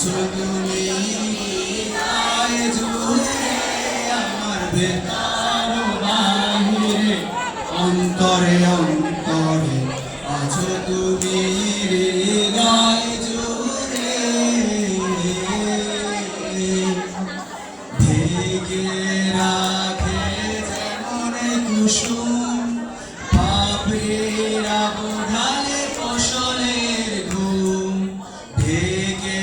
আছো তুমি হৃদয় জুড়ে আমার ভেতর বাহিরে অন্তরে অন্তরে আছো তুমি হৃদয় জুড়ে ঢেকে রাখে যেমন কুসুম পাপড়িরা বোঝালে ফসলের ঘুম ঢেকে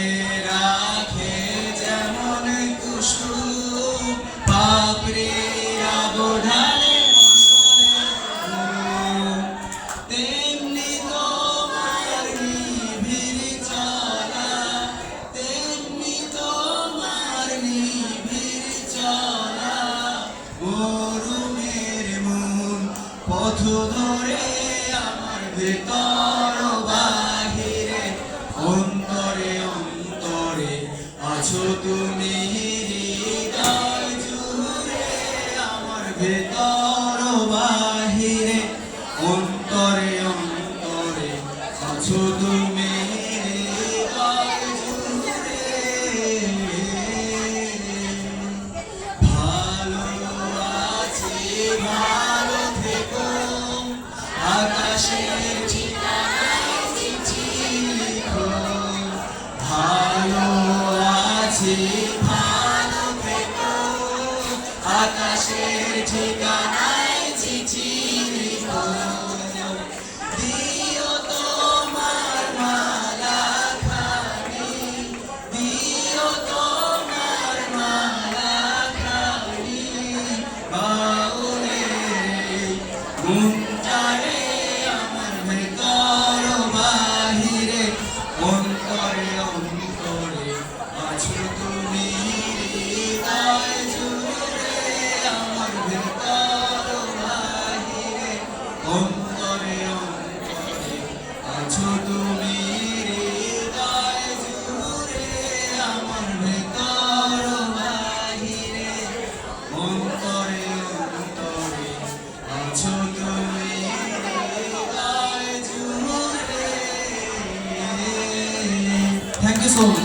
রাখে যেমন কুসুম পাপড়িরা বোঝালে ফসলের ঘুম তেমনি তোমার নিবিড় চলা তেমনি তোমার নিবিড় চলা মরুমের মন পথ ধরে আমার ভেতর বাহিরে অন্তরে অন্তরে আছো তুমি হৃদয় জুড়ে আমার ভেতর বাহিরে অন্তরে অন্তরে আছো তুমি হৃদয় জুড়ে ভালো আছি ভালো থেকো আকাশের ঠিকানায় চিঠি লিখো ভালো আছি ভালো থেকো আকাশের ঠিকানায় চিঠি লিখো দিও তোমার মালা খানি দিও তোমার মালা খানি বাউলে মনটারে আমার ভেতর বাহিরে অন্তরে অন্তরে আছো তুমি হৃদয় জুড়ে আমার ভেতর বাহিরে অন্তরে অন্তরে আছো তুমি হৃদয় জুড়ে আমার ভেতর বাহিরে অন্তরে অন্তরে আছো তুমি হৃদয় জুড়ে। Thank you so much.